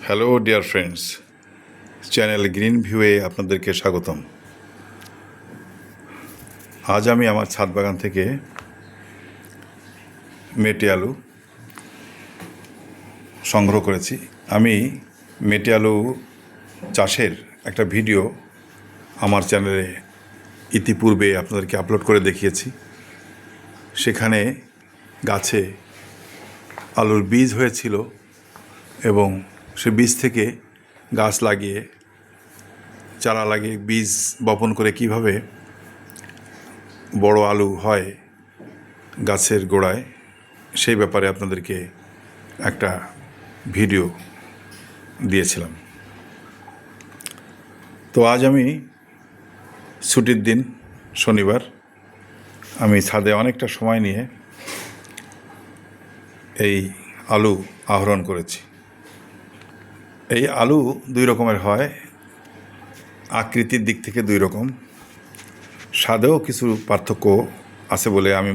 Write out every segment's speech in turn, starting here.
Hello dear friends, channel green ভিউয়ে আপনাদেরকে স্বাগতম। আজ আমি আমার ছাদ বাগান থেকে মেটে আলু সংগ্রহ করেছি। আমি মেটে আলু চাষের একটা ভিডিও আমার চ্যানেলে ইতিপূর্বে আপনাদেরকে আপলোড করে দেখিয়েছি। সেখানে গাছে আলুর বীজ হয়েছিল এবং সে বীজ থেকে গাছ লাগিয়ে চারা লাগিয়ে বীজ বপন করে কিভাবে বড় আলু হয় গাছের গোড়ায়, সেই ব্যাপারে আপনাদেরকে একটা ভিডিও দিয়েছিলাম। তো আজ আমি ছুটির দিন, শনিবার, আমি ছাদে অনেকটা সময় নিয়ে এই আলু আহরণ করেছি। এই আলু দুই রকমের হয়, আকৃতির দিক থেকে দুই রকম, স্বাদেও কিছু পার্থক্য আছে বলে আমি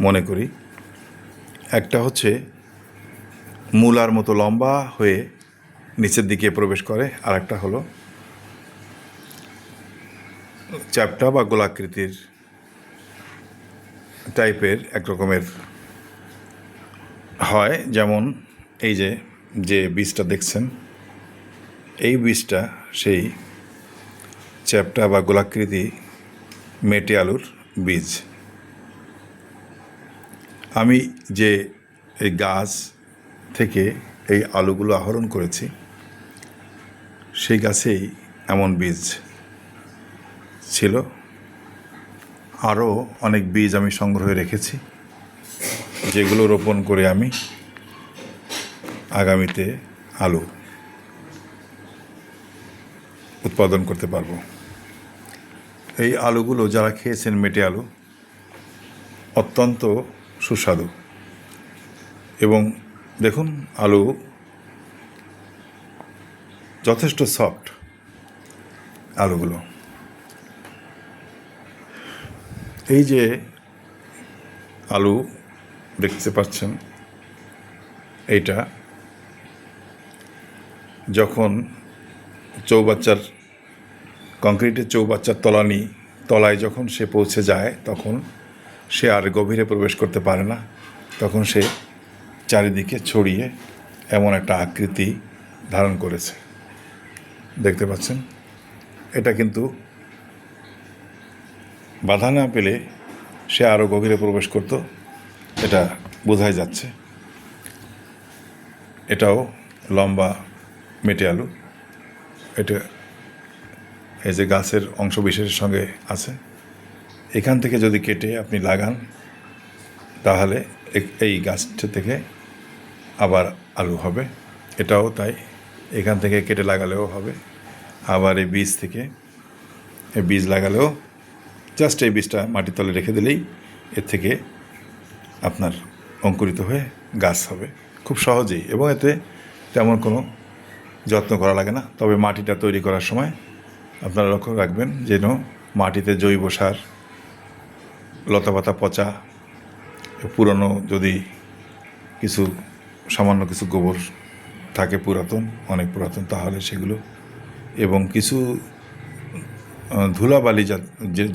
মনে করি। একটা হচ্ছে মূলার মতো লম্বা হয়ে নিচের দিকে প্রবেশ করে, আর একটা হলো চ্যাপ্টা বা গোলাকৃতির টাইপের এক রকমের হয়। যেমন এই যে বীজটা দেখছেন, এই বীজটা সেই চ্যাপ্টা বা গোলাকৃতি মেটে আলুর বীজ। আমি যে এই গাছ থেকে এই আলুগুলো আহরণ করেছি, সেই গাছেই এমন বীজ ছিল। আরও অনেক বীজ আমি সংগ্রহে রেখেছি, যেগুলো রোপণ করে আমি আগামীতে আলু উৎপাদন করতে পারবো। এই আলুগুলো যারা খেয়েছেন, মেটে আলু, অত্যন্ত সুস্বাদু। এবং দেখুন, আলু যথেষ্ট সফট আলুগুলো। এই যে আলু দেখতে পাচ্ছেন, এইটা যখন কংক্রিটের চৌবাচ্চার তলায় যখন সে পৌঁছে যায়, তখন সে আর গভীরে প্রবেশ করতে পারে না। তখন সে চারিদিকে ছড়িয়ে এমন একটা আকৃতি ধারণ করেছে, দেখতে পাচ্ছেন। এটা কিন্তু বাধা না পেলে সে আরও গভীরে প্রবেশ করত, এটা বোঝাই যাচ্ছে। এটাও লম্বা মেটে আলু। এটা এই যে গাছের অংশ বিশেষের সঙ্গে আছে, এখান থেকে যদি কেটে আপনি লাগান, তাহলে এই গাছটা থেকে আবার আলু হবে। এটাও তাই, এখান থেকে কেটে লাগালেও হবে। আবার এই বীজ লাগালেও জাস্ট এই বীজটা মাটির তলে রেখে দিলেই এর থেকে আপনার অঙ্কুরিত হয়ে গাছ হবে খুব সহজেই। এবং এতে তেমন কোনো যত্ন করা লাগে না। তবে মাটিটা তৈরি করার সময় আপনারা লক্ষ্য রাখবেন যেন মাটিতে জৈব সার, লতাপাতা পচা, পুরনো যদি সামান্য কিছু গোবর থাকে, অনেক পুরাতন, তাহলে সেগুলো, এবং কিছু ধুলাবালি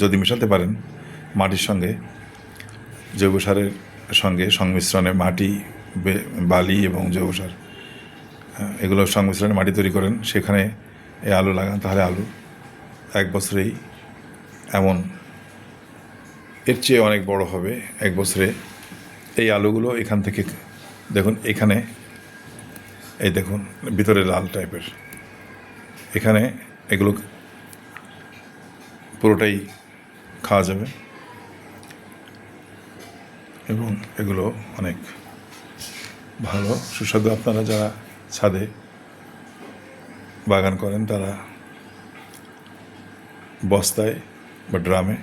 যদি মেশাতে পারেন মাটির সঙ্গে, জৈব সারের সঙ্গে সংমিশ্রণে মাটি, বালি এবং জৈব সার, এগুলো সংমিশ্রণে মাটি তৈরি করেন, সেখানে এই আলু লাগান, তাহলে আলু এক বছরেই এর চেয়ে অনেক বড় হবে। এক বছরে এই আলুগুলো এখান থেকে দেখুন, এখানে এই দেখুন ভিতরে লাল টাইপের, এখানে এগুলো পুরোটাই খাওয়া যাবে। এবং এগুলো অনেক ভালো সুস্বাদু। আপনারা যারা ছাদে বাগান করেন, তারা বস্তায় বা ড্রামে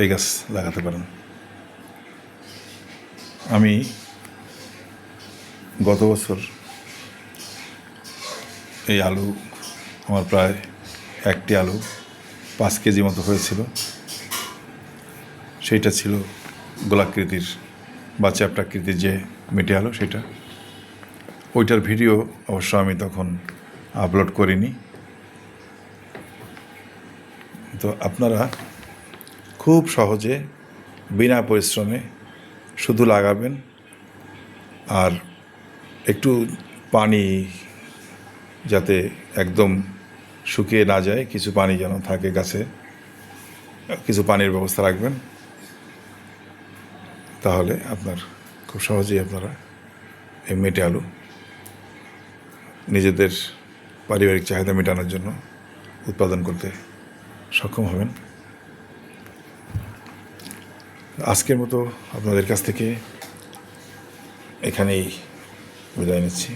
এই গাছ লাগাতে পারেন। আমি গত বছর এই আলু, আমার প্রায় একটি আলু 5 কেজি মতো হয়েছিল। সেইটা ছিল গোলাকৃতির বা চ্যাপ্টাকৃতির যে মেটে আলু, সেটা। ওইটার ভিডিও অবশ্য আমি তখন আপলোড করিনি। তো আপনারা খুব সহজে বিনা পরিশ্রমে শুধু লাগাবেন, আর একটু পানি যাতে একদম শুকিয়ে না যায়, কিছু পানি যেন থাকে গাছে, কিছু পানির ব্যবস্থা রাখবেন। তাহলে আপনার খুব সহজেই আপনারা এই মেটে আলু নিজেদের পারিবারিক চাহিদা মেটানোর জন্য উৎপাদন করতে সক্ষম হবেন। আজকের মতো আপনাদের কাছ থেকে এখানেই বিদায় নিচ্ছি।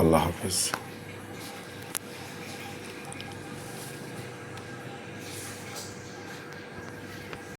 আল্লাহ হাফেজ।